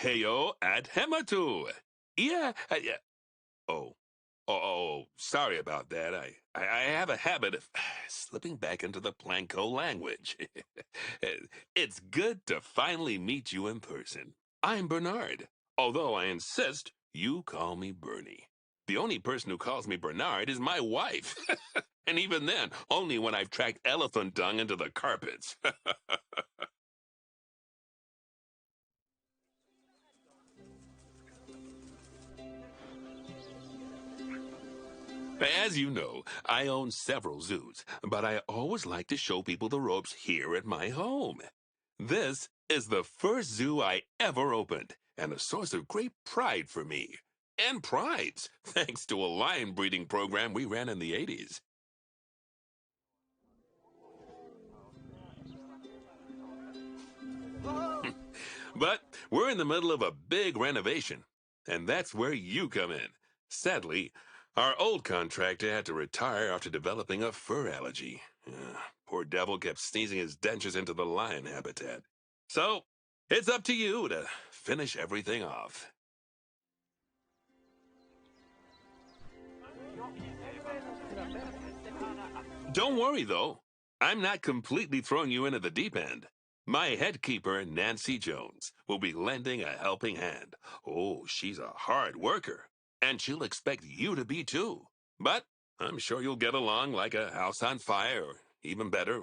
Heyo at Hematu. Yeah. Oh, sorry about that. I have a habit of slipping back into the Planko language. It's good to finally meet you in person. I'm Bernard, although I insist you call me Bernie. The only person who calls me Bernard is my wife. And even then, only when I've tracked elephant dung into the carpets. As you know, I own several zoos, but I always like to show people the ropes here at my home. This is the first zoo I ever opened, and a source of great pride for me. And prides, thanks to a lion breeding program we ran in the 80s. But we're in the middle of a big renovation, and that's where you come in. Sadly, our old contractor had to retire after developing a fur allergy. Poor devil kept sneezing his dentures into the lion habitat. So, it's up to you to finish everything off. Don't worry, though. I'm not completely throwing you into the deep end. My head keeper, Nancy Jones, will be lending a helping hand. Oh, she's a hard worker, and she'll expect you to be too. But I'm sure you'll get along like a house on fire, or even better,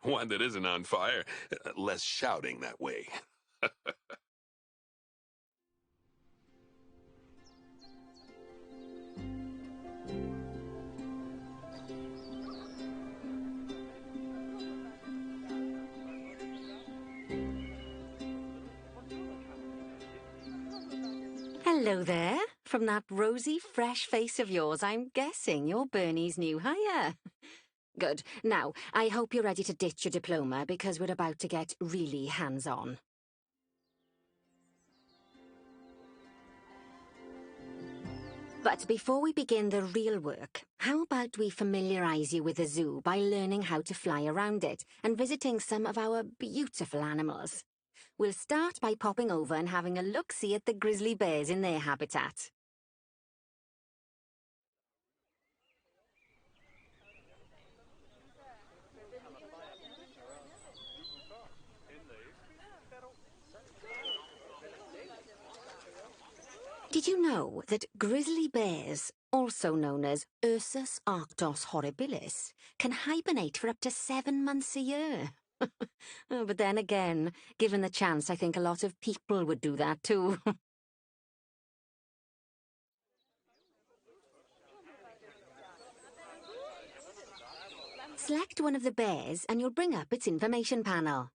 one that isn't on fire. Less shouting that way. Hello there. From that rosy, fresh face of yours, I'm guessing you're Bernie's new hire. Good. Now, I hope you're ready to ditch your diploma because we're about to get really hands-on. But before we begin the real work, how about we familiarize you with the zoo by learning how to fly around it and visiting some of our beautiful animals? We'll start by popping over and having a look-see at the grizzly bears in their habitat. Did you know that grizzly bears, also known as Ursus arctos horribilis, can hibernate for up to 7 months a year? Oh, but then again, given the chance, I think a lot of people would do that too. Select one of the bears and you'll bring up its information panel.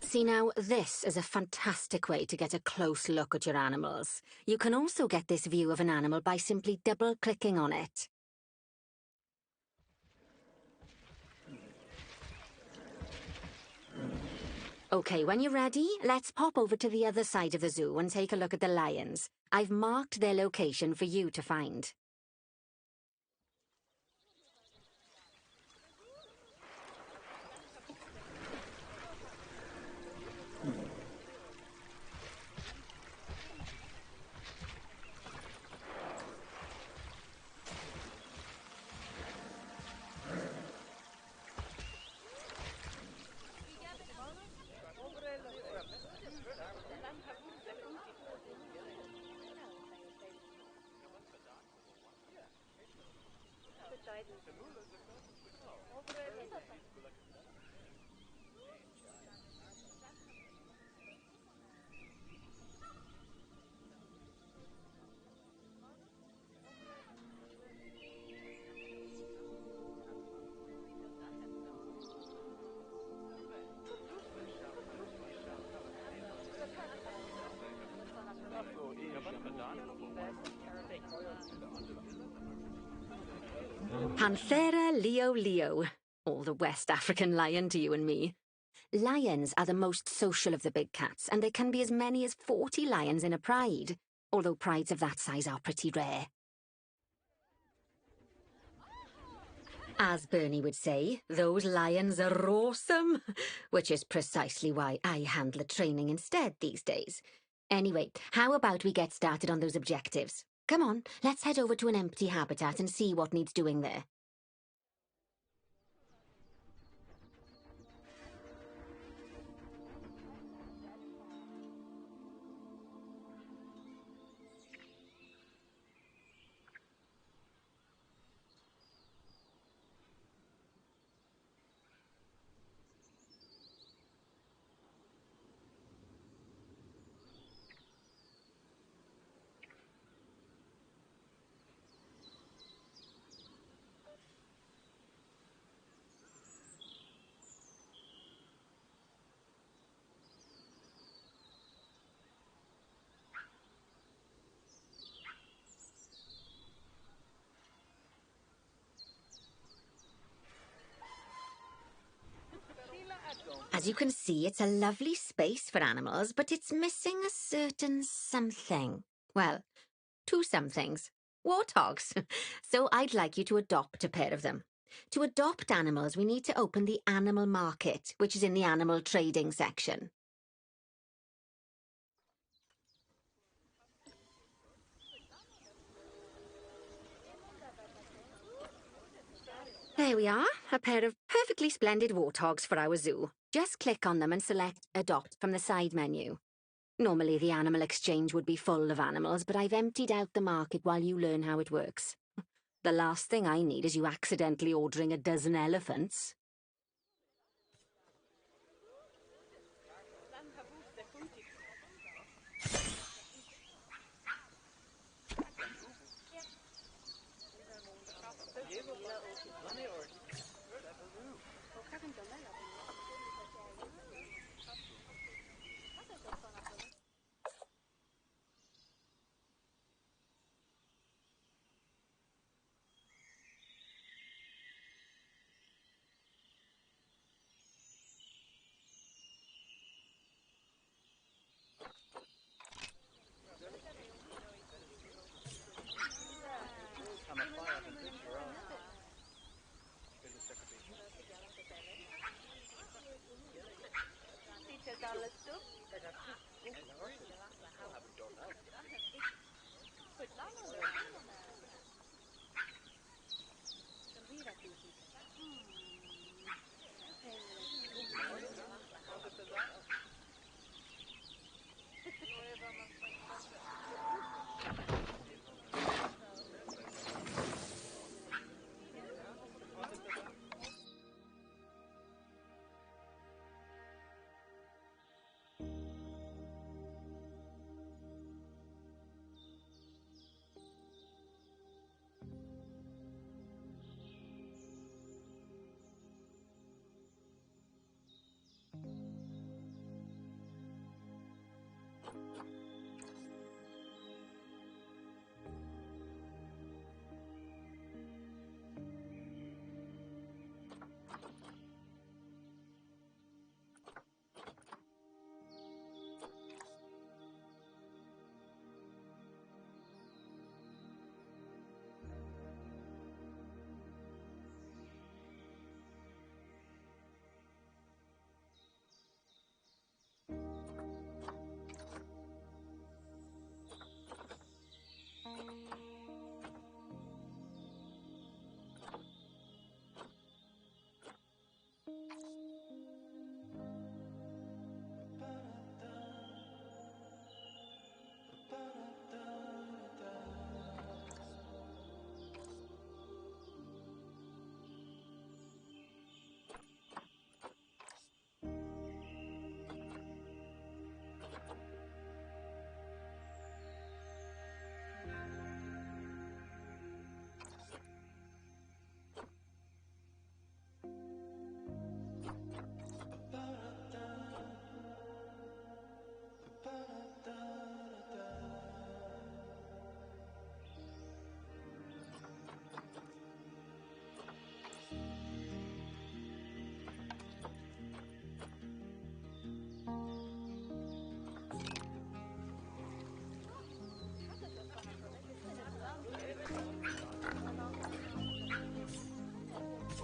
See now, this is a fantastic way to get a close look at your animals. You can also get this view of an animal by simply double-clicking on it. Okay, when you're ready, let's pop over to the other side of the zoo and take a look at the lions. I've marked their location for you to find. Panthera leo, or the West African lion to you and me. Lions are the most social of the big cats, and there can be as many as 40 lions in a pride. although prides of that size are pretty rare. As Bernie would say, those lions are awesome, which is precisely why I handle training instead these days. Anyway, how about we get started on those objectives? Come on, let's head over to an empty habitat and see what needs doing there. As you can see, it's a lovely space for animals, but it's missing a certain something. Well, two somethings. Warthogs. So I'd like you to adopt a pair of them. To adopt animals, we need to open the animal market, which is in the animal trading section. There we are, a pair of perfectly splendid warthogs for our zoo. Just click on them and select Adopt from the side menu. Normally the animal exchange would be full of animals, but I've emptied out the market while you learn how it works. The last thing I need is you accidentally ordering a dozen elephants.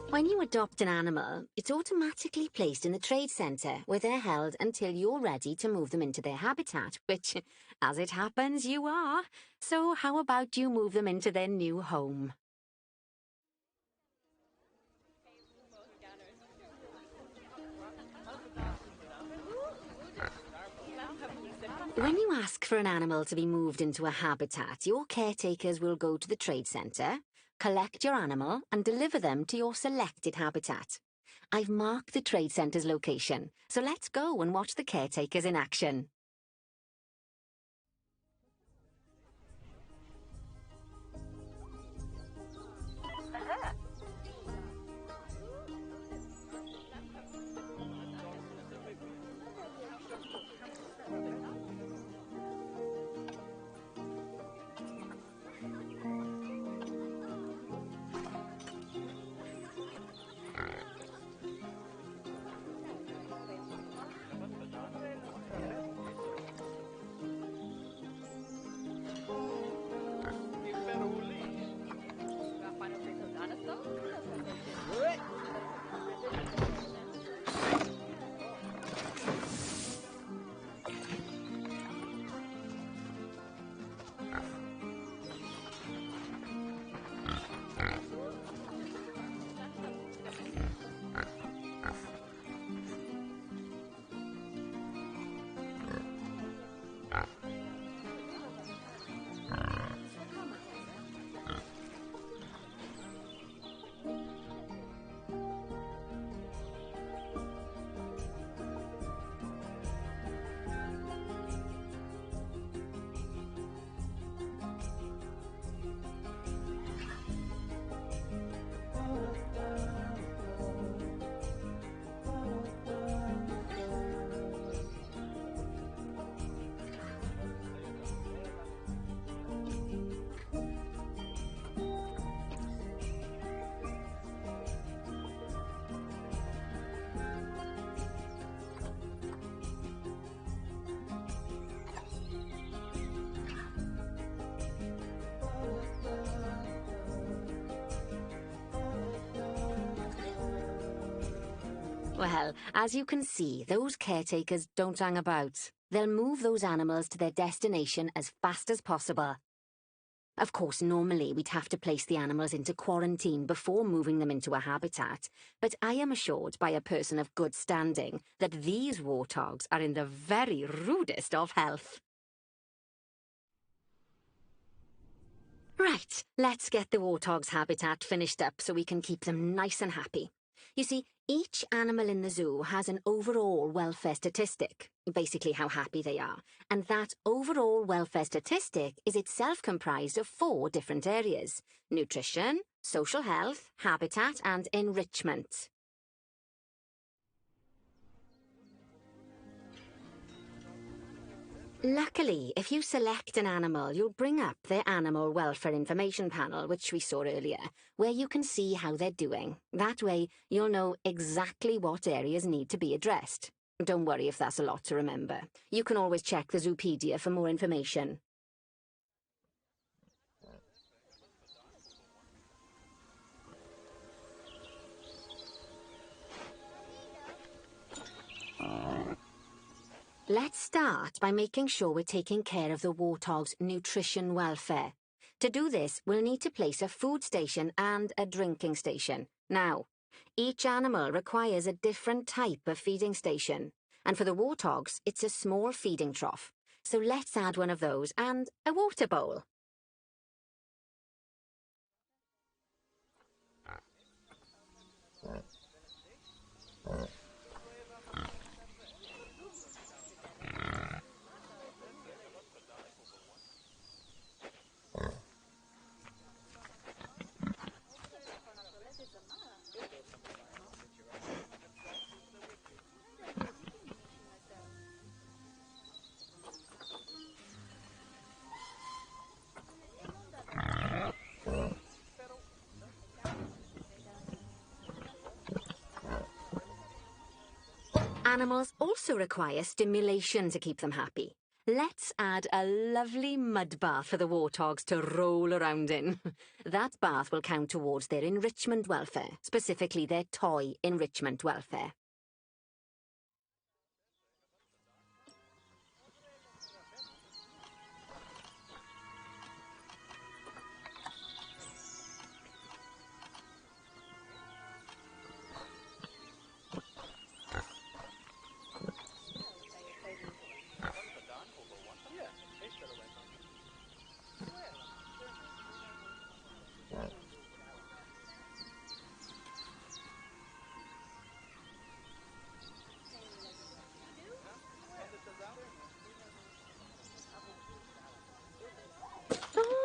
When you adopt an animal, it's automatically placed in the trade centre, where they're held until you're ready to move them into their habitat, which, as it happens, you are. So how about you move them into their new home? When you ask for an animal to be moved into a habitat, your caretakers will go to the trade centre, collect your animal, and deliver them to your selected habitat. I've marked the trade centre's location, so let's go and watch the caretakers in action. Well, as you can see, those caretakers don't hang about. They'll move those animals to their destination as fast as possible. Of course, normally we'd have to place the animals into quarantine before moving them into a habitat, but I am assured by a person of good standing that these warthogs are in the very rudest of health. Right, let's get the warthog's habitat finished up so we can keep them nice and happy. You see, each animal in the zoo has an overall welfare statistic, basically how happy they are, and that overall welfare statistic is itself comprised of 4 different areas: nutrition, social health, habitat, and enrichment. Luckily, if you select an animal, you'll bring up their animal welfare information panel, which we saw earlier, where you can see how they're doing. That way, you'll know exactly what areas need to be addressed. Don't worry if that's a lot to remember. You can always check the Zoopedia for more information. Let's start by making sure we're taking care of the warthog's nutrition welfare. To do this, we'll need to place a food station and a drinking station. Now, each animal requires a different type of feeding station. And for the warthogs, it's a small feeding trough. So let's add one of those and a water bowl. Animals also require stimulation to keep them happy. Let's add a lovely mud bath for the warthogs to roll around in. That bath will count towards their enrichment welfare, specifically their toy enrichment welfare.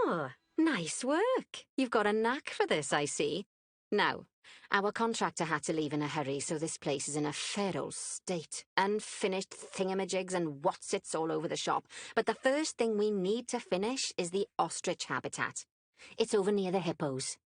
Oh, nice work. You've got a knack for this, I see. Now, our contractor had to leave in a hurry, so this place is in a fair old state. Unfinished thingamajigs and whatsits all over the shop. But the first thing we need to finish is the ostrich habitat. It's over near the hippos.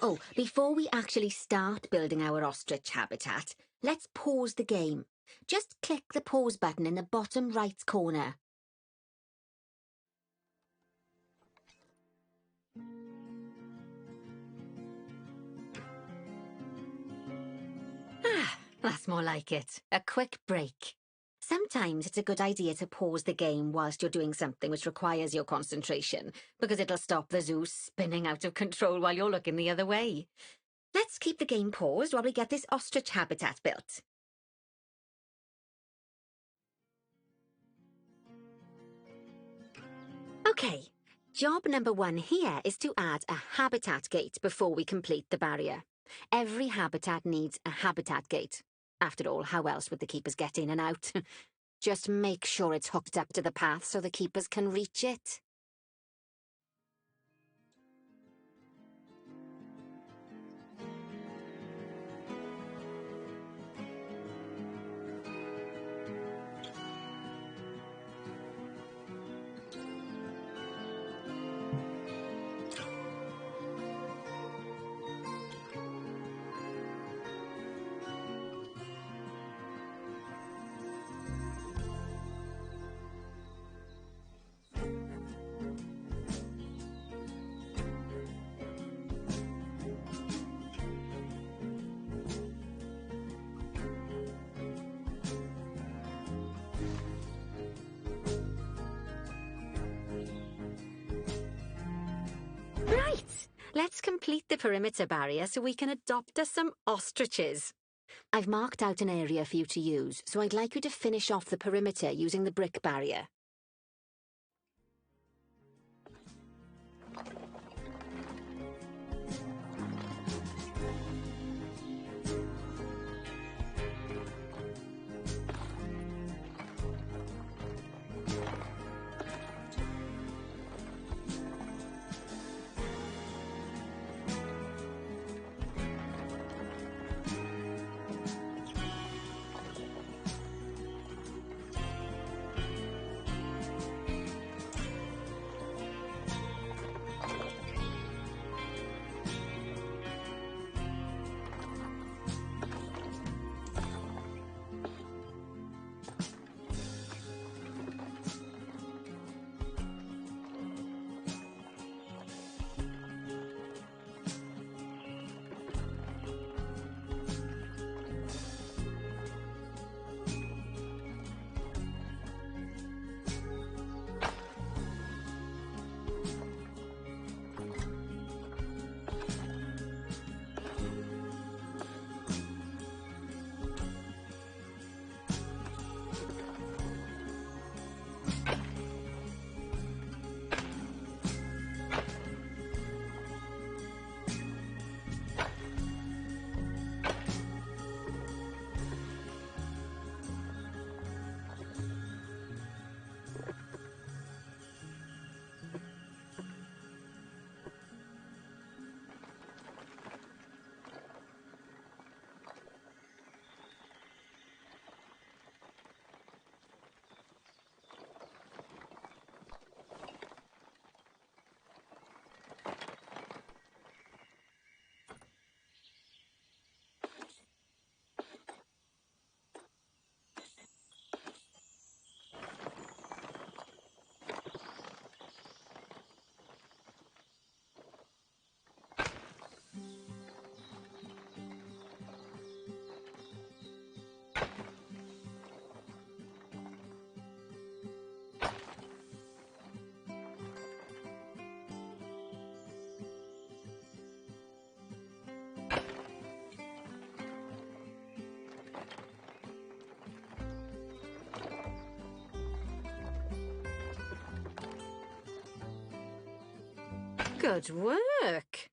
Oh, before we actually start building our ostrich habitat, let's pause the game. Just click the pause button in the bottom right corner. Ah, that's more like it. A quick break. Sometimes it's a good idea to pause the game whilst you're doing something which requires your concentration, because it'll stop the zoo spinning out of control while you're looking the other way. Let's keep the game paused while we get this ostrich habitat built. Okay, job number 1 here is to add a habitat gate before we complete the barrier. Every habitat needs a habitat gate. After all, how else would the keepers get in and out? Just make sure it's hooked up to the path so the keepers can reach it. Right, let's complete the perimeter barrier so we can adopt us some ostriches. I've marked out an area for you to use, so I'd like you to finish off the perimeter using the brick barrier. Good work!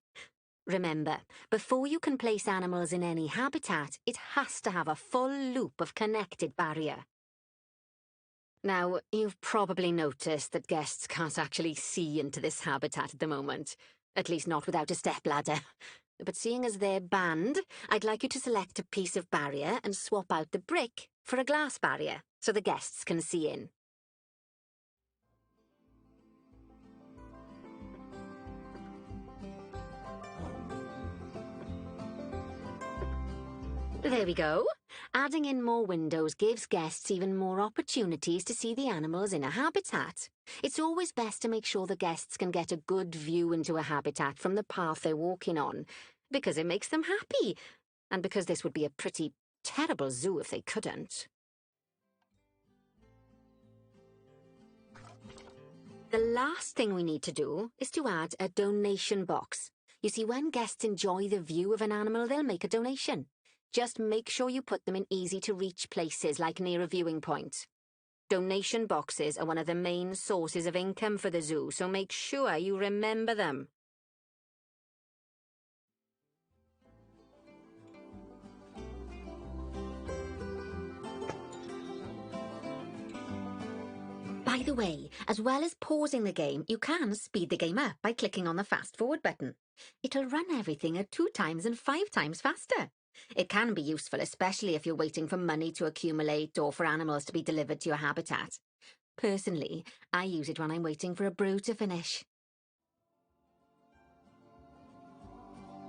Remember, before you can place animals in any habitat, it has to have a full loop of connected barrier. Now, you've probably noticed that guests can't actually see into this habitat at the moment, at least not without a stepladder. But seeing as they're banned, I'd like you to select a piece of barrier and swap out the brick for a glass barrier, so the guests can see in. There we go. Adding in more windows gives guests even more opportunities to see the animals in a habitat. It's always best to make sure the guests can get a good view into a habitat from the path they're walking on, because it makes them happy, and because this would be a pretty terrible zoo if they couldn't. The last thing we need to do is to add a donation box. You see, when guests enjoy the view of an animal, they'll make a donation. Just make sure you put them in easy-to-reach places, like near a viewing point. Donation boxes are one of the main sources of income for the zoo, so make sure you remember them. By the way, as well as pausing the game, you can speed the game up by clicking on the fast-forward button. It'll run everything at 2 times and 5 times faster. It can be useful, especially if you're waiting for money to accumulate or for animals to be delivered to your habitat. Personally, I use it when I'm waiting for a brew to finish.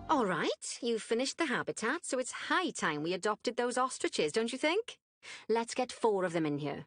All right, you've finished the habitat, so it's high time we adopted those ostriches, don't you think? Let's get 4 of them in here.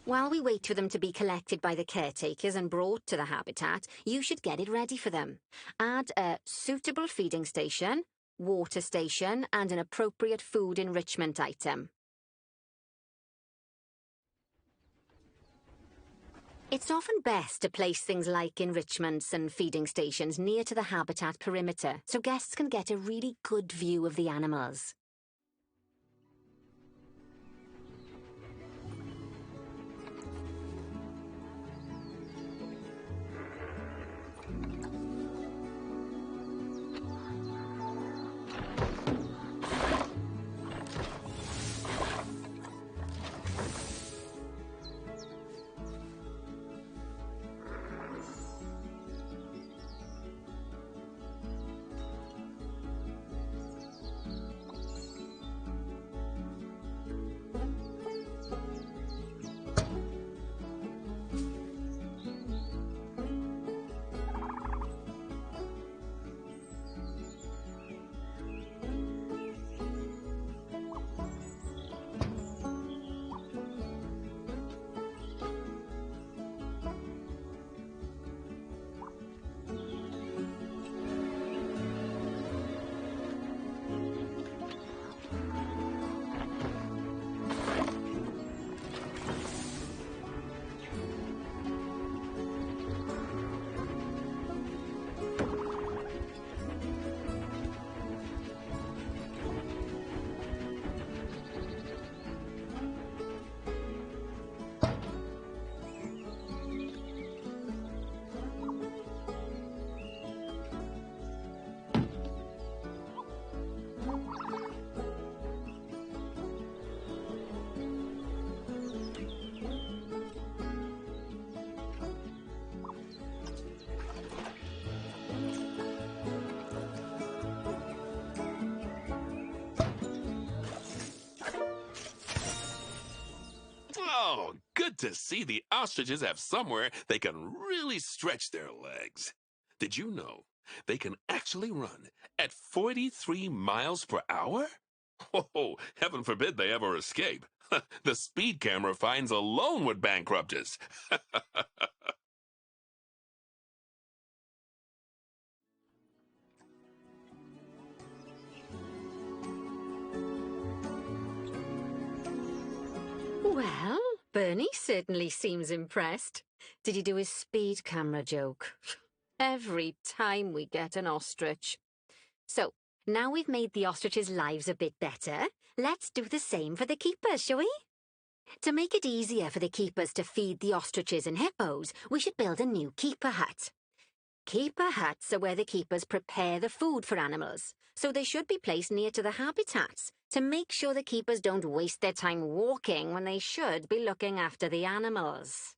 While we wait for them to be collected by the caretakers and brought to the habitat, you should get it ready for them. Add a suitable feeding station, water station, and an appropriate food enrichment item. It's often best to place things like enrichments and feeding stations near to the habitat perimeter, so guests can get a really good view of the animals. good to see the ostriches have somewhere they can really stretch their legs. Did you know they can actually run at 43 miles per hour? Oh, heaven forbid they ever escape. The speed camera fines alone would bankrupt us. Well, Bernie certainly seems impressed. Did he do his speed camera joke? Every time we get an ostrich. So, now we've made the ostriches' lives a bit better, let's do the same for the keepers, shall we? To make it easier for the keepers to feed the ostriches and hippos, we should build a new keeper hut. Keeper huts are where the keepers prepare the food for animals, so they should be placed near to the habitats to make sure the keepers don't waste their time walking when they should be looking after the animals.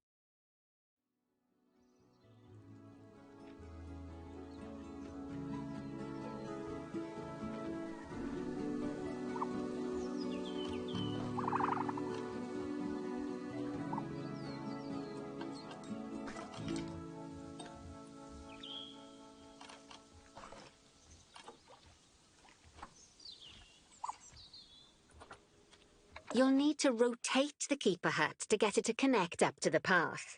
You'll need to rotate the keeper hut to get it to connect up to the path.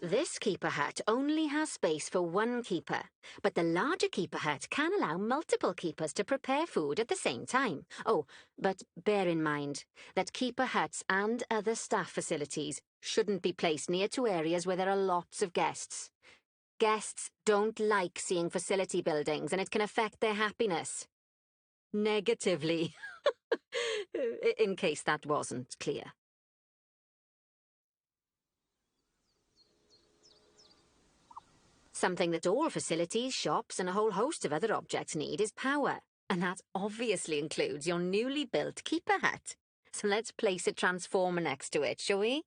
This keeper hut only has space for one keeper, but the larger keeper hut can allow multiple keepers to prepare food at the same time. Oh, but bear in mind that keeper huts and other staff facilities shouldn't be placed near to areas where there are lots of guests. Guests don't like seeing facility buildings, and it can affect their happiness. Negatively. In case that wasn't clear. Something that all facilities, shops, and a whole host of other objects need is power. And that obviously includes your newly built keeper hut. So let's place a transformer next to it, shall we?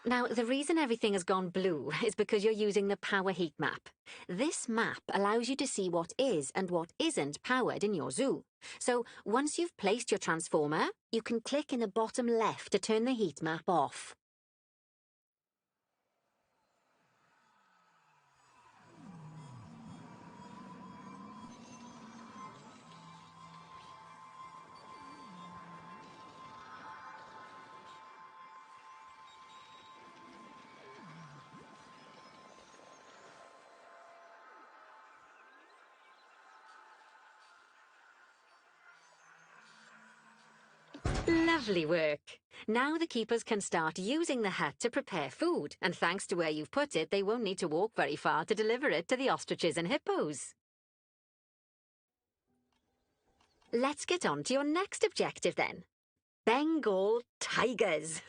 Now, the reason everything has gone blue is because you're using the power heat map. This map allows you to see what is and what isn't powered in your zoo. So, once you've placed your transformer, you can click in the bottom left to turn the heat map off. Lovely work. Now the keepers can start using the hut to prepare food, and thanks to where you've put it, they won't need to walk very far to deliver it to the ostriches and hippos. Let's get on to your next objective then. Bengal tigers.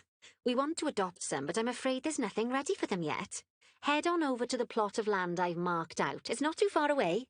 We want to adopt some, but I'm afraid there's nothing ready for them yet. Head on over to the plot of land I've marked out. It's not too far away.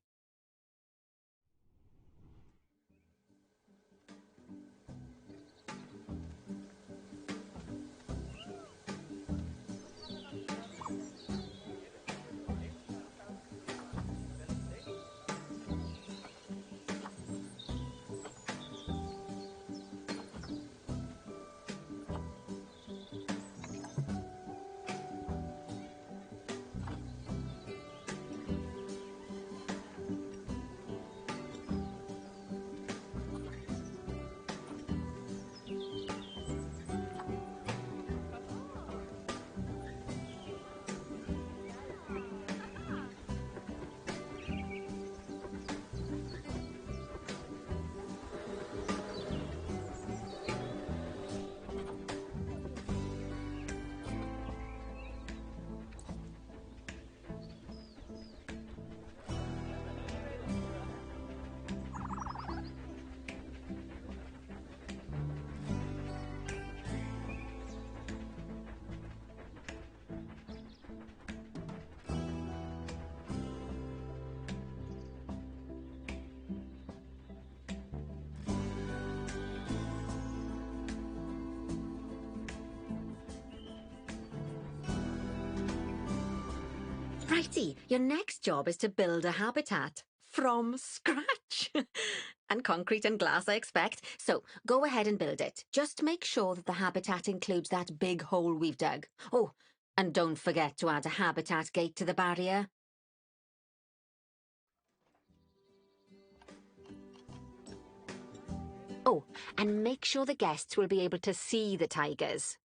Righty, your next job is to build a habitat. From scratch. And concrete and glass, I expect. So, go ahead and build it. Just make sure that the habitat includes that big hole we've dug. Oh, and don't forget to add a habitat gate to the barrier. Oh, and make sure the guests will be able to see the tigers.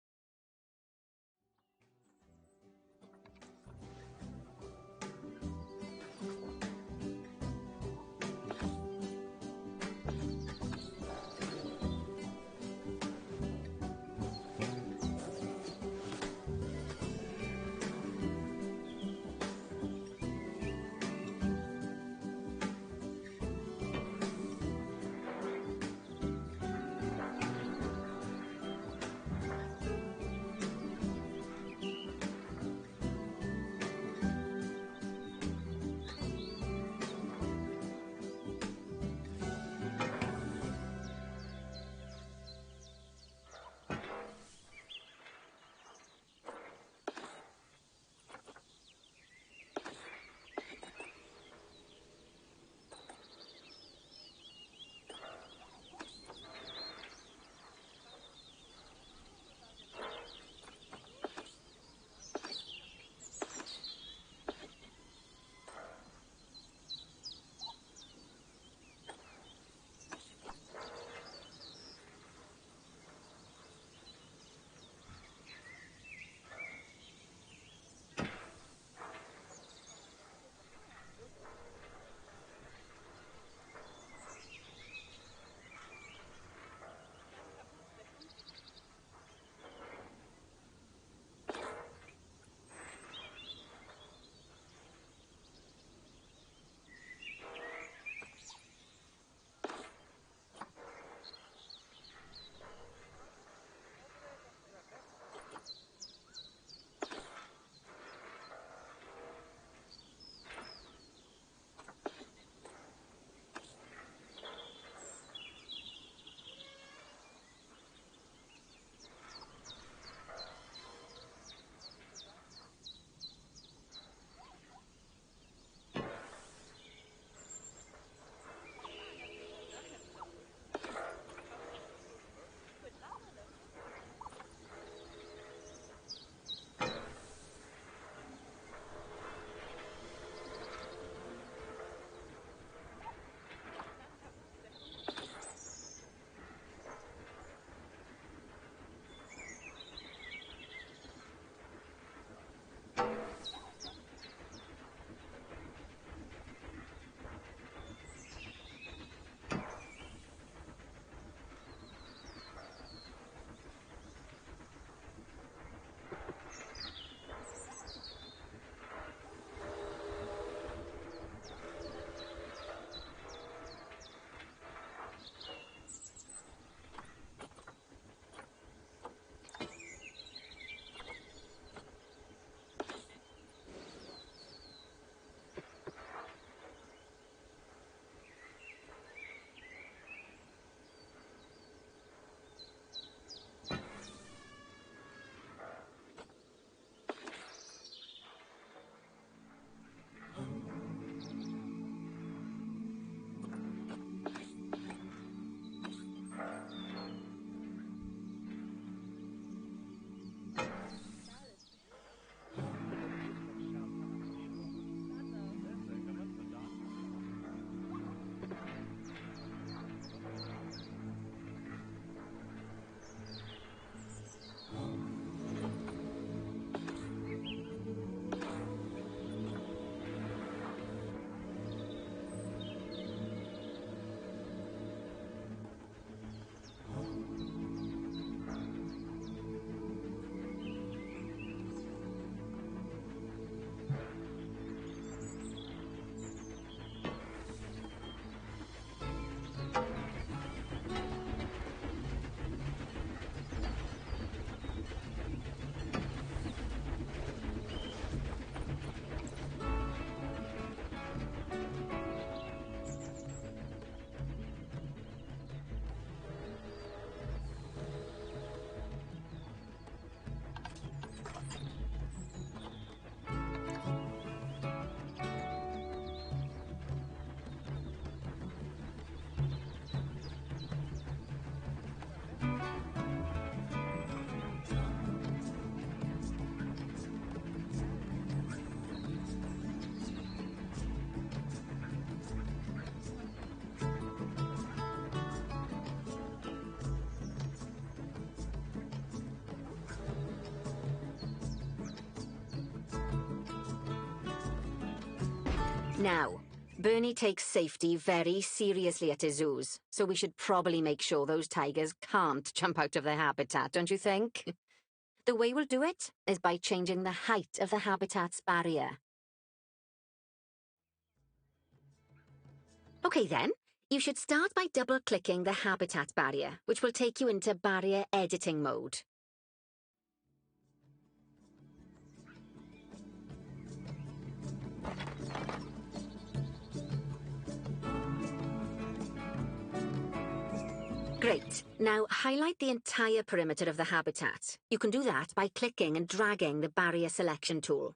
Now, Bernie takes safety very seriously at his zoos, so we should probably make sure those tigers can't jump out of their habitat, don't you think? The way we'll do it is by changing the height of the habitat's barrier. Okay then, you should start by double-clicking the habitat barrier, which will take you into barrier editing mode. Great. Now highlight the entire perimeter of the habitat. You can do that by clicking and dragging the barrier selection tool.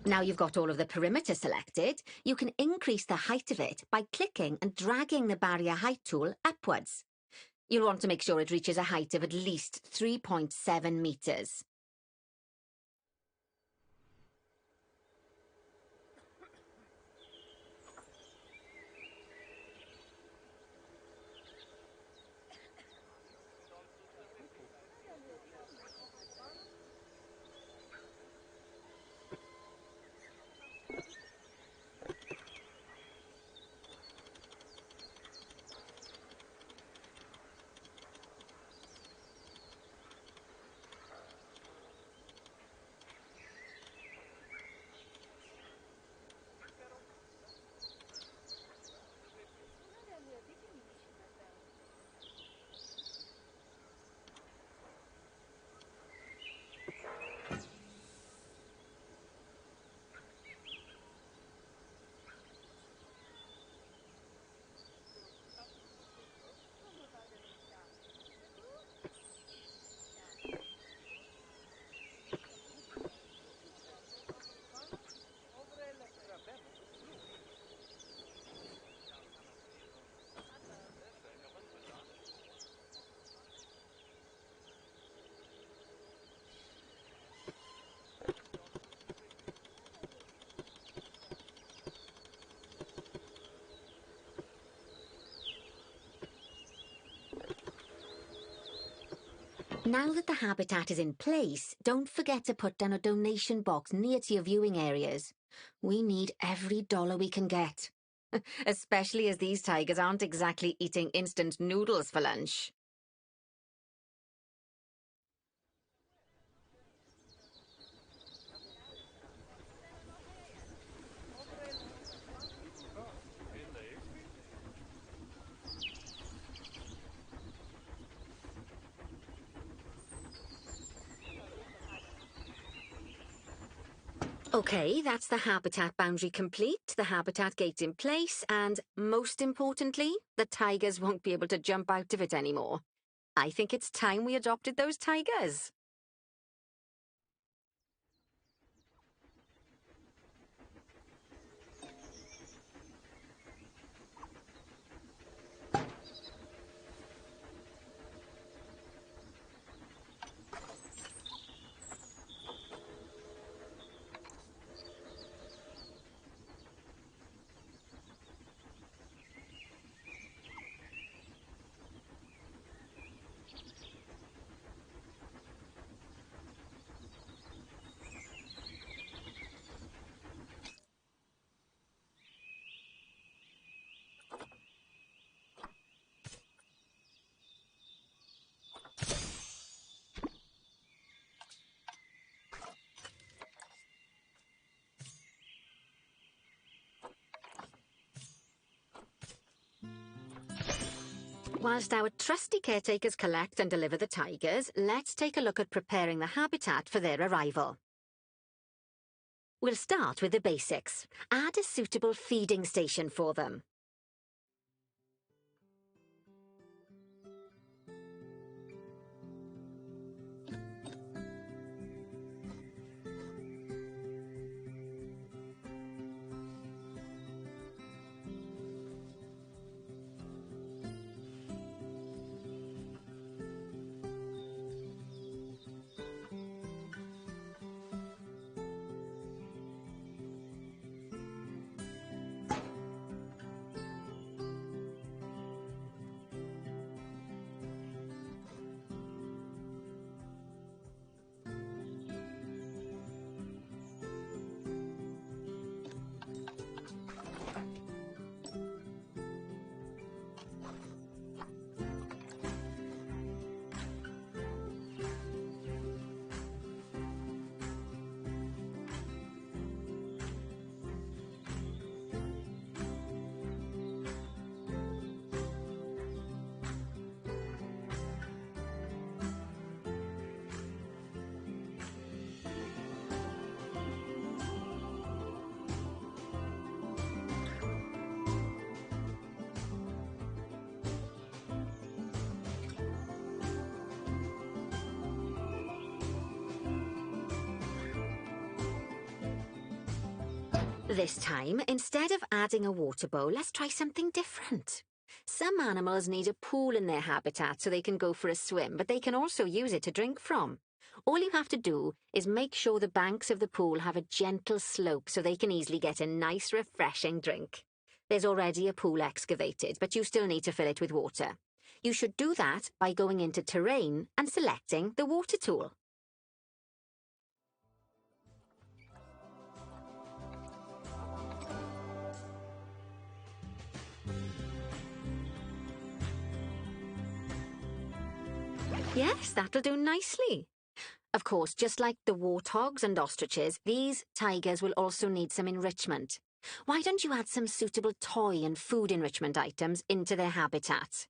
Now you've got all of the perimeter selected, you can increase the height of it by clicking and dragging the barrier height tool upwards. You'll want to make sure it reaches a height of at least 3.7 meters. Now that the habitat is in place, don't forget to put down a donation box near to your viewing areas. We need every dollar we can get. Especially as these tigers aren't exactly eating instant noodles for lunch. Okay, that's the habitat boundary complete, the habitat gate in place, and most importantly, the tigers won't be able to jump out of it anymore. I think it's time we adopted those tigers. Whilst our trusty caretakers collect and deliver the tigers, let's take a look at preparing the habitat for their arrival. We'll start with the basics. Add a suitable feeding station for them. This time, instead of adding a water bowl, let's try something different. Some animals need a pool in their habitat so they can go for a swim, but they can also use it to drink from. All you have to do is make sure the banks of the pool have a gentle slope so they can easily get a nice, refreshing drink. There's already a pool excavated, but you still need to fill it with water. You should do that by going into Terrain and selecting the water tool. Yes, that'll do nicely. Of course, just like the warthogs and ostriches, these tigers will also need some enrichment. Why don't you add some suitable toy and food enrichment items into their habitat?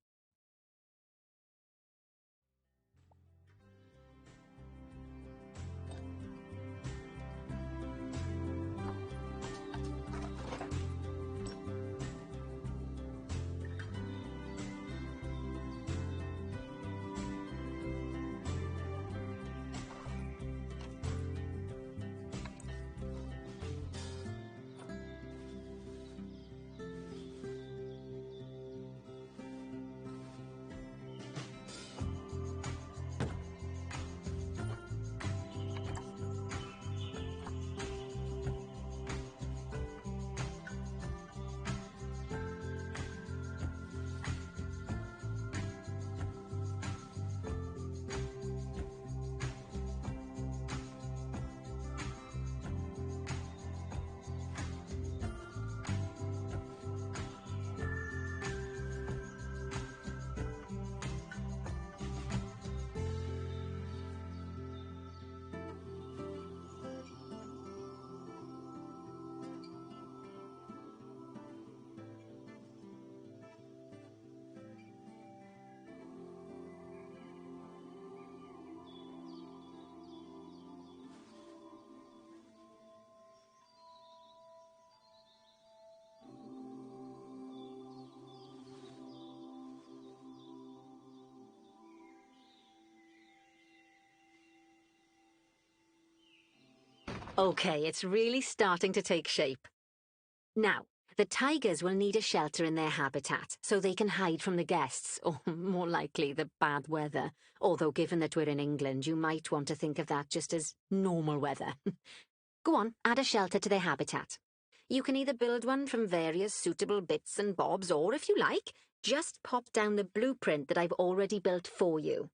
Okay, it's really starting to take shape. Now, the tigers will need a shelter in their habitat so they can hide from the guests, or more likely the bad weather. Although given that we're in England, you might want to think of that just as normal weather. Go on, add a shelter to their habitat. You can either build one from various suitable bits and bobs, or if you like, just pop down the blueprint that I've already built for you.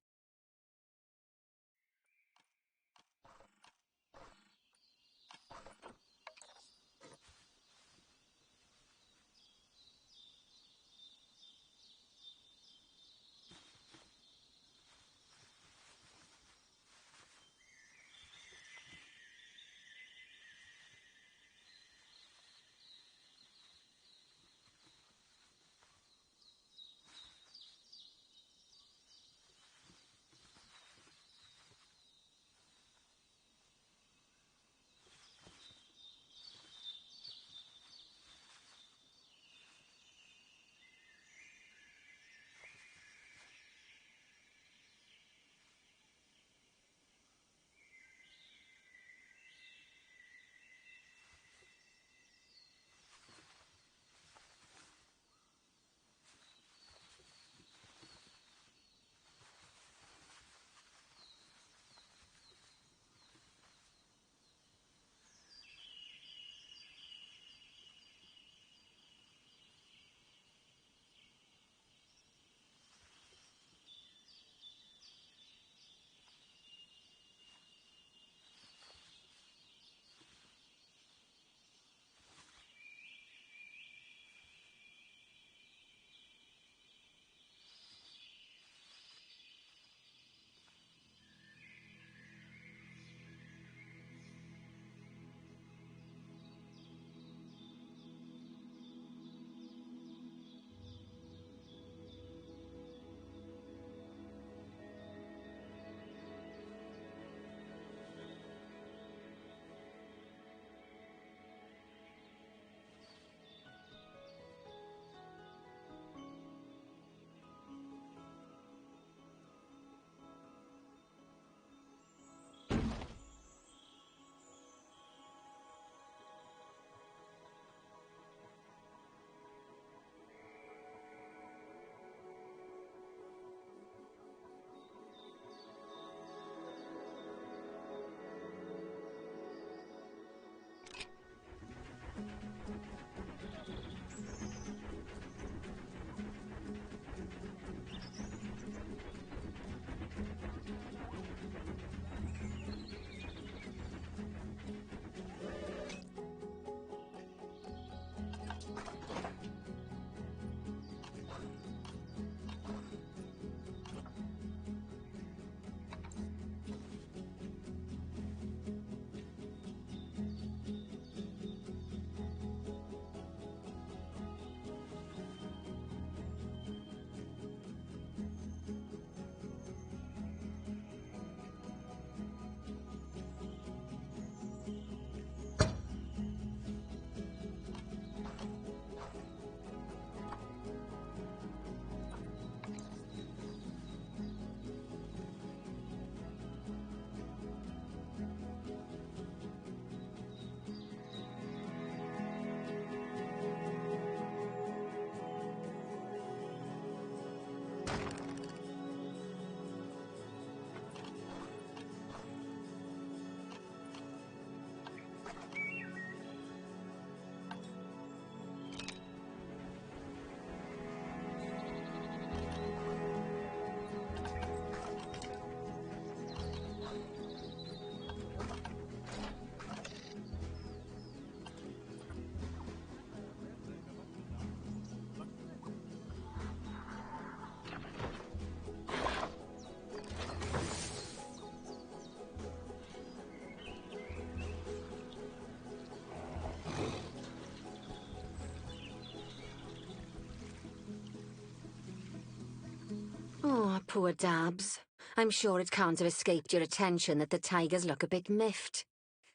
poor dabs. I'm sure it can't have escaped your attention that the tigers look a bit miffed.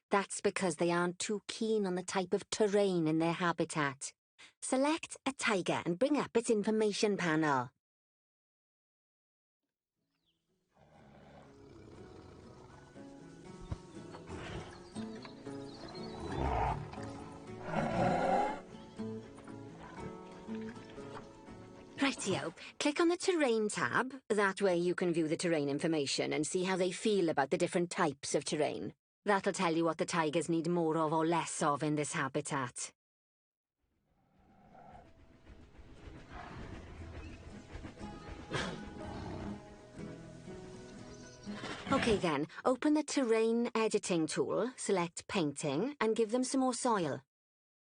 That's because they aren't too keen on the type of terrain in their habitat. Select a tiger and bring up its information panel. Rightio, click on the Terrain tab. That way you can view the terrain information and see how they feel about the different types of terrain. That'll tell you what the tigers need more of or less of in this habitat. Okay then, open the Terrain Editing tool, select Painting, and give them some more soil.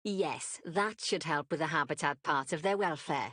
Yes, that should help with the habitat part of their welfare.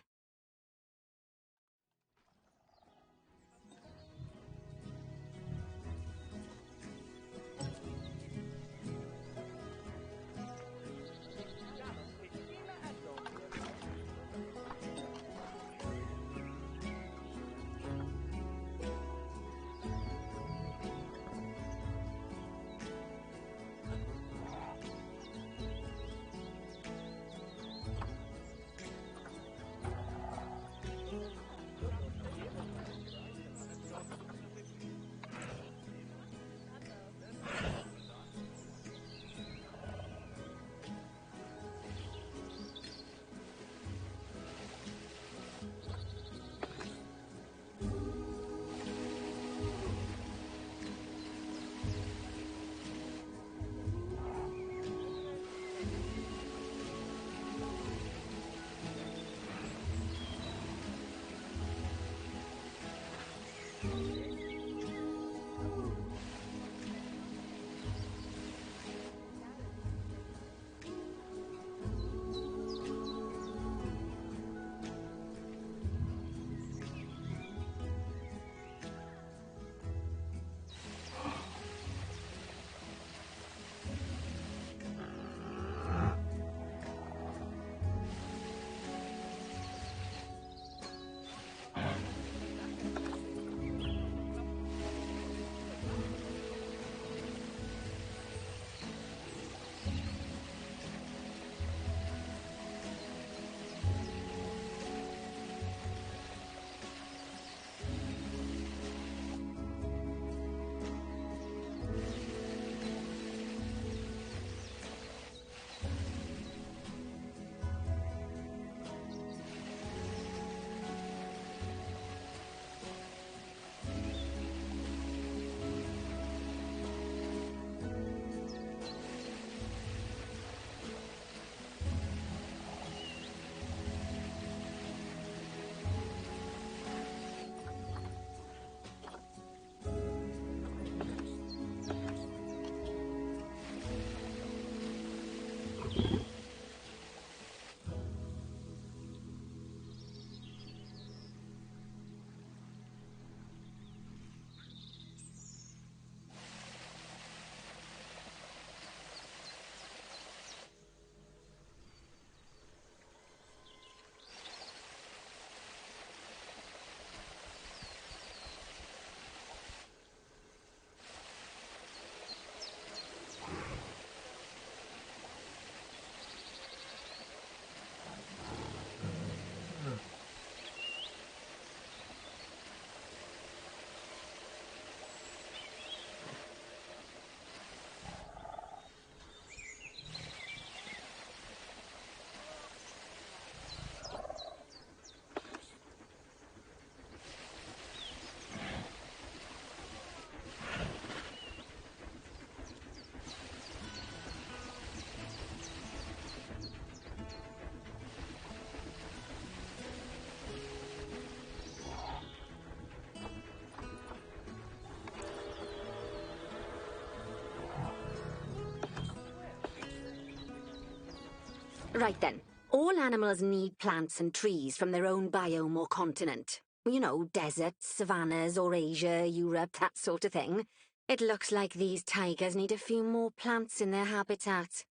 Right then. All animals need plants and trees from their own biome or continent. You know, deserts, savannas, Eurasia, Europe, that sort of thing. It looks like these tigers need a few more plants in their habitat.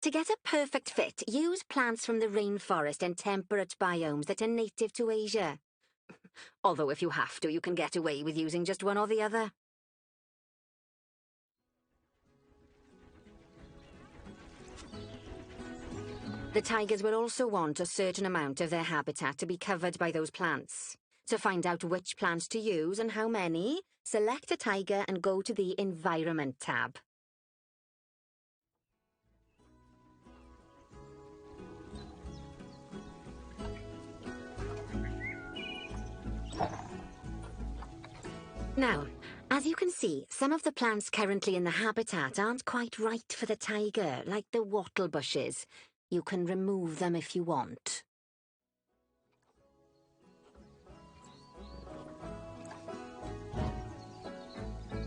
To get a perfect fit, use plants from the rainforest and temperate biomes that are native to Asia. Although if you have to, you can get away with using just one or the other. The tigers will also want a certain amount of their habitat to be covered by those plants. To find out which plants to use and how many, select a tiger and go to the Environment tab. Now, as you can see, some of the plants currently in the habitat aren't quite right for the tiger, like the wattle bushes. You can remove them if you want.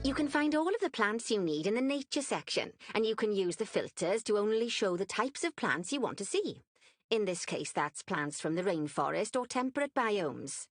You can find all of the plants you need in the nature section, and you can use the filters to only show the types of plants you want to see. In this case, that's plants from the rainforest or temperate biomes.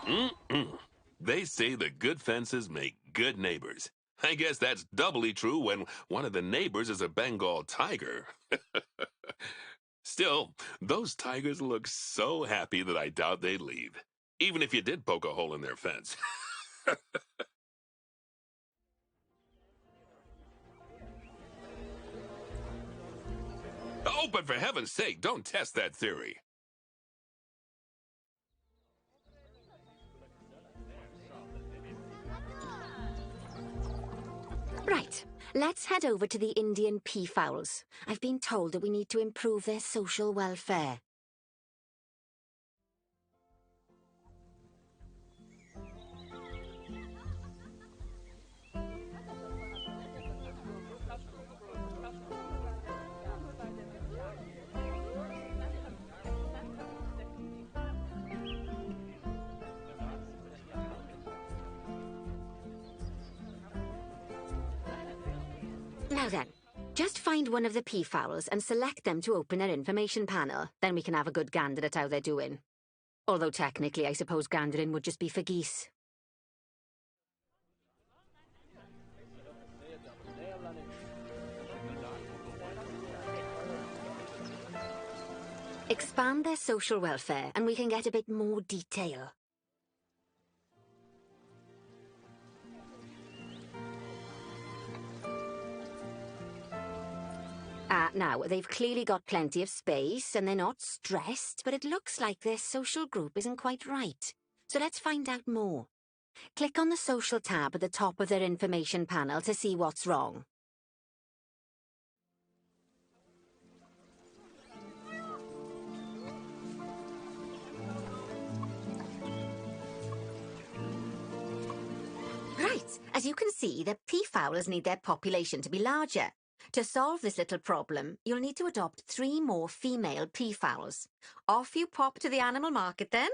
Mm-mm. They say the good fences make good neighbors. I guess that's doubly true when one of the neighbors is a Bengal tiger. Still, those tigers look so happy that I doubt they'd leave, even if you did poke a hole in their fence. Oh, but for heaven's sake, don't test that theory. Right, let's head over to the Indian peafowls. I've been told that we need to improve their social welfare. Now then, just find one of the peafowls and select them to open their information panel. Then we can have a good gander at how they're doing. Although technically, I suppose gandering would just be for geese. Expand their social welfare and we can get a bit more detail. Now, they've clearly got plenty of space and they're not stressed, but it looks like their social group isn't quite right. So let's find out more. Click on the social tab at the top of their information panel to see what's wrong. Right, as you can see, the peafowls need their population to be larger. To solve this little problem, you'll need to adopt 3 more female peafowls. Off you pop to the animal market then.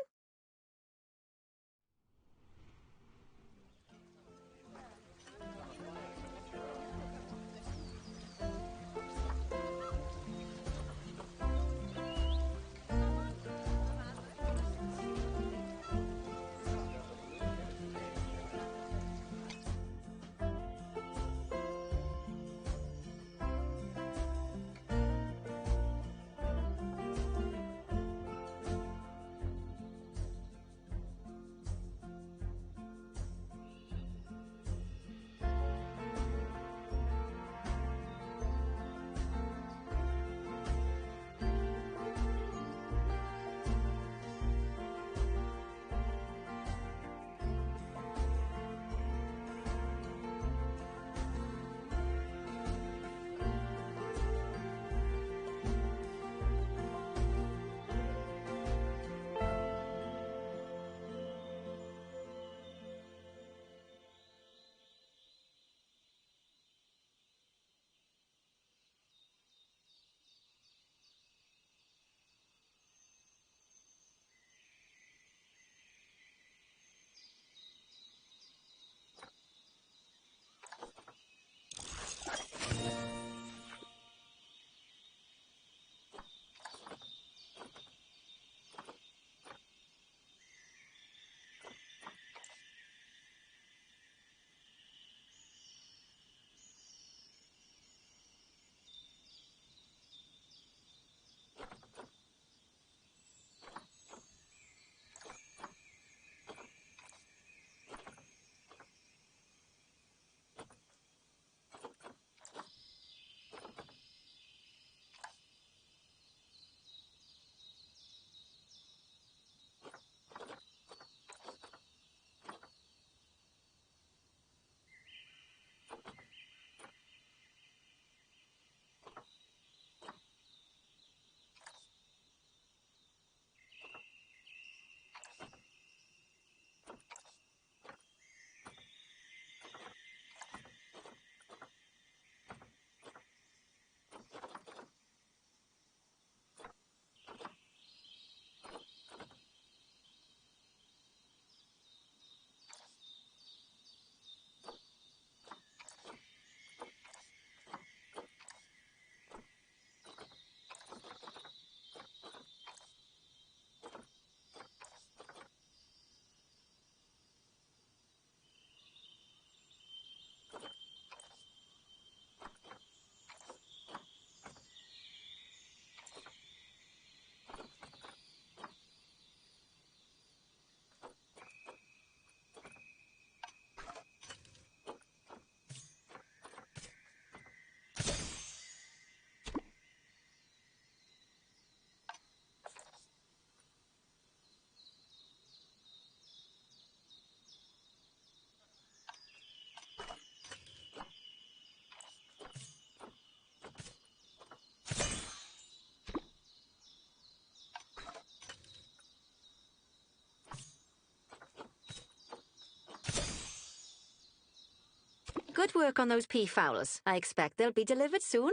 Good work on those peafowls. I expect they'll be delivered soon.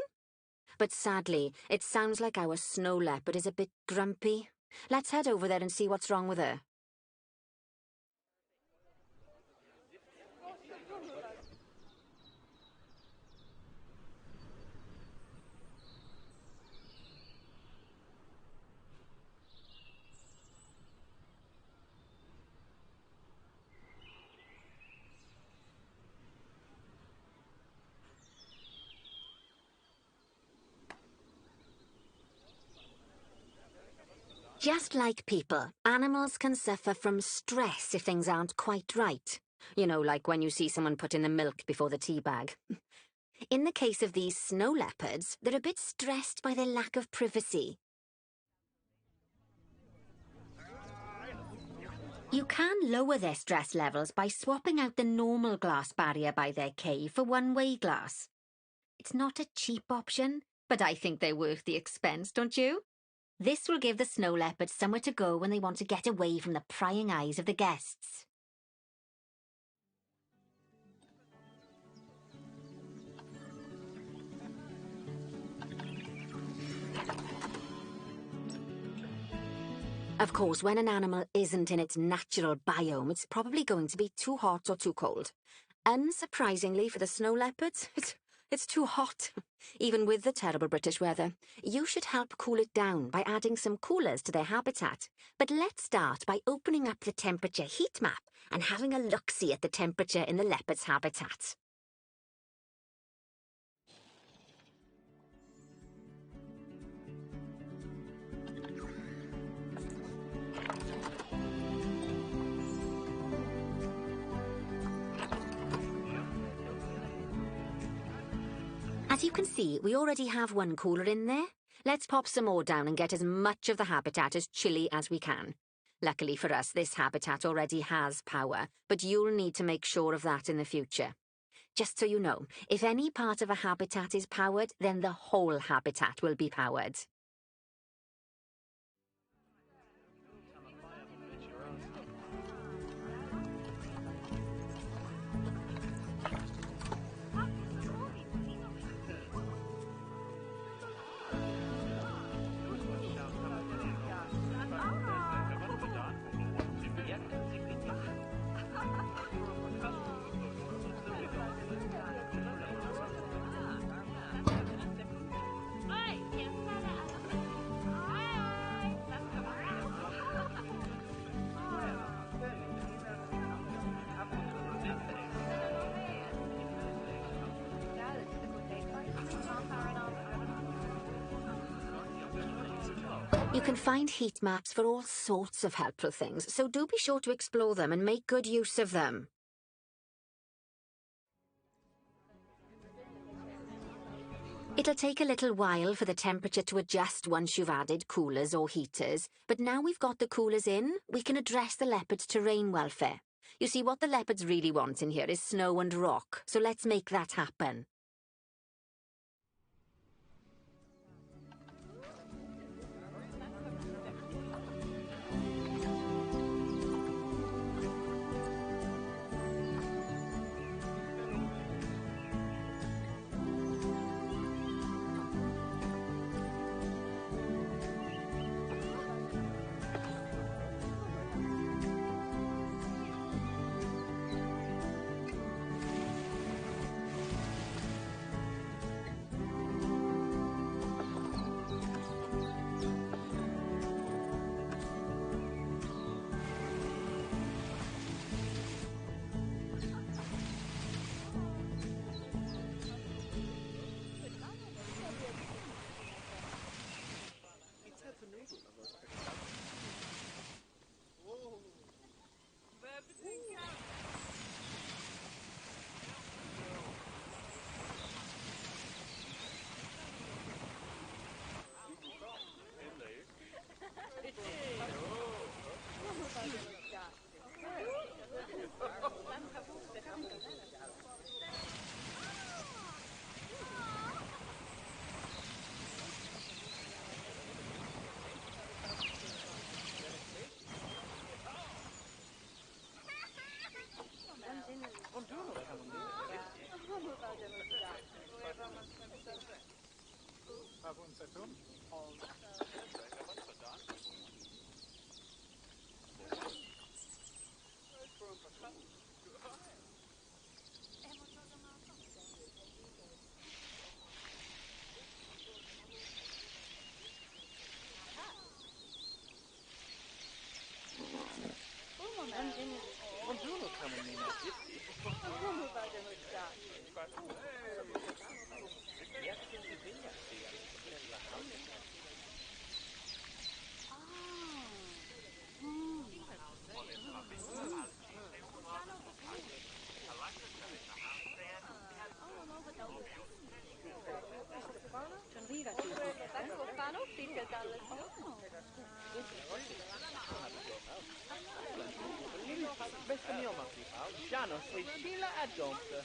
But sadly, it sounds like our snow leopard is a bit grumpy. Let's head over there and see what's wrong with her. Just like people, animals can suffer from stress if things aren't quite right. You know, like when you see someone put in the milk before the tea bag. In the case of these snow leopards, they're a bit stressed by their lack of privacy. You can lower their stress levels by swapping out the normal glass barrier by their cave for one-way glass. It's not a cheap option, but I think they're worth the expense, don't you? This will give the snow leopards somewhere to go when they want to get away from the prying eyes of the guests. Of course, when an animal isn't in its natural biome, it's probably going to be too hot or too cold. Unsurprisingly for the snow leopards, it's too hot, even with the terrible British weather. You should help cool it down by adding some coolers to their habitat. But let's start by opening up the temperature heat map and having a look-see at the temperature in the leopard's habitat. As you can see, we already have one cooler in there. Let's pop some more down and get as much of the habitat as chilly as we can. Luckily for us, this habitat already has power, but you'll need to make sure of that in the future. Just so you know, if any part of a habitat is powered, then the whole habitat will be powered. You can find heat maps for all sorts of helpful things, so do be sure to explore them and make good use of them. It'll take a little while for the temperature to adjust once you've added coolers or heaters, but now we've got the coolers in, we can address the leopard's terrain welfare. You see, what the leopards really want in here is snow and rock, so let's make that happen. Buongiorno, Carolina. Bestemmielma principal, Jano sei Sheila Adjunct.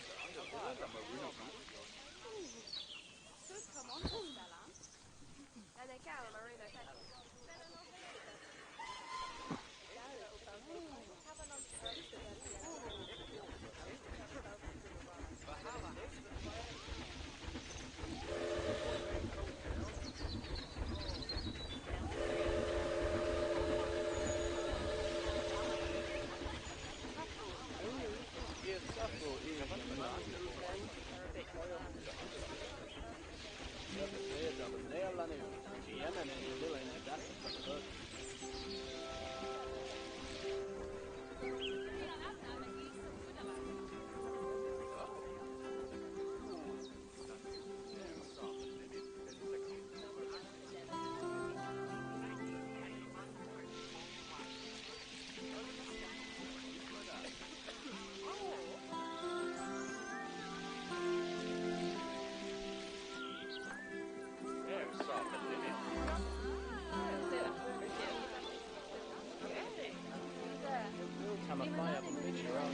Yes, Sappho is jag säger att det är alla nu. Gärna när det lilla in där så. Time of fire from picture out.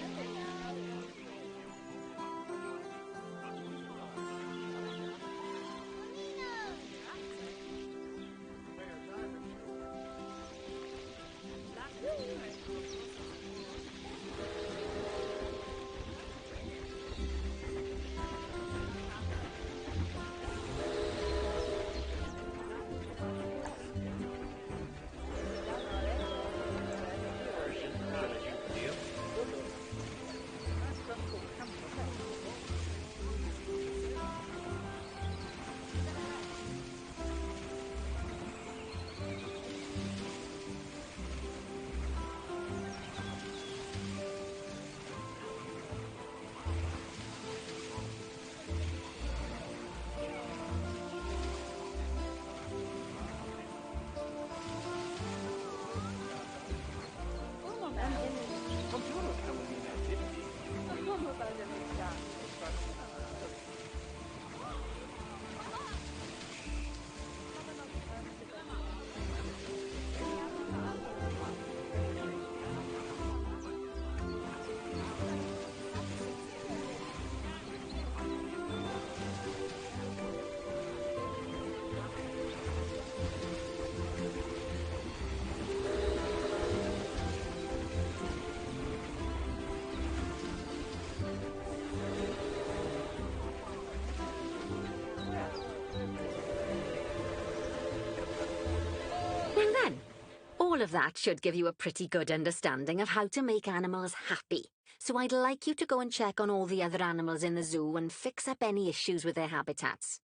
Buongiorno, Carolina. Well then, all of that should give you a pretty good understanding of how to make animals happy. So I'd like you to go and check on all the other animals in the zoo and fix up any issues with their habitats.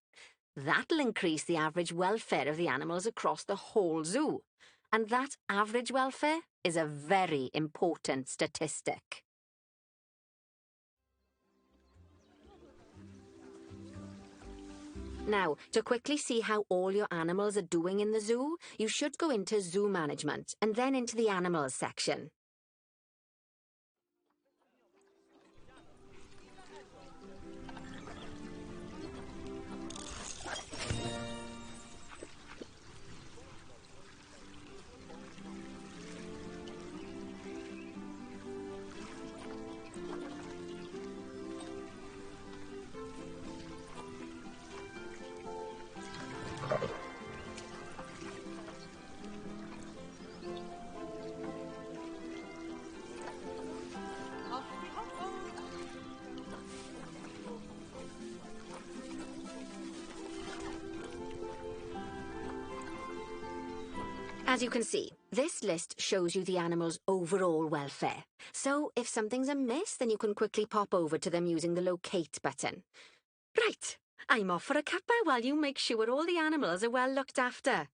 That'll increase the average welfare of the animals across the whole zoo. And that average welfare is a very important statistic. Now, to quickly see how all your animals are doing in the zoo, you should go into Zoo Management and then into the Animals section. As you can see, this list shows you the animal's overall welfare. So if something's amiss, then you can quickly pop over to them using the locate button. Right, I'm off for a cuppa while you make sure all the animals are well looked after.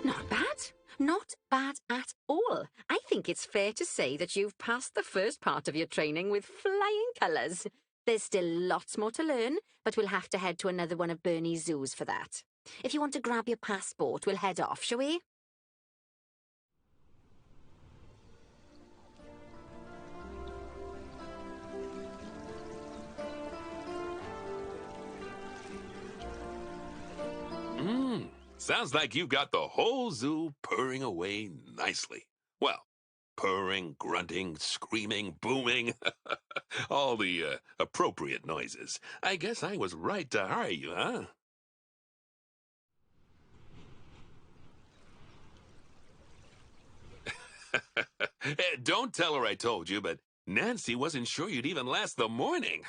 Not bad. Not bad at all. I think it's fair to say that you've passed the first part of your training with flying colours. There's still lots more to learn, but we'll have to head to another one of Bernie's zoos for that. If you want to grab your passport, we'll head off, shall we? Sounds like you got the whole zoo purring away nicely. Well, purring, grunting, screaming, booming. All the appropriate noises. I guess I was right to hire you, huh? Don't tell her I told you, but Nancy wasn't sure you'd even last the morning.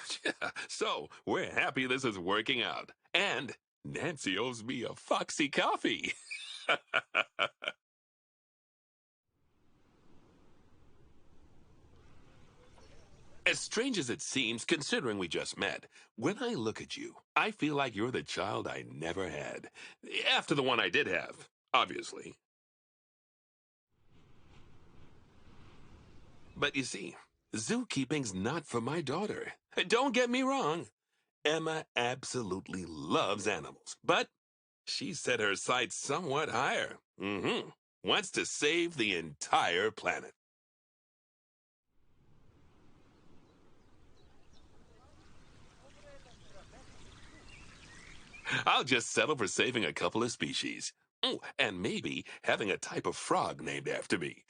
So, we're happy this is working out. And Nancy owes me a Foxy coffee. As strange as it seems, considering we just met, when I look at you, I feel like you're the child I never had. After the one I did have, obviously. But you see, zookeeping's not for my daughter. Don't get me wrong. Emma absolutely loves animals, but she set her sights somewhat higher. Wants to save the entire planet. I'll just settle for saving a couple of species. Oh, and maybe having a type of frog named after me.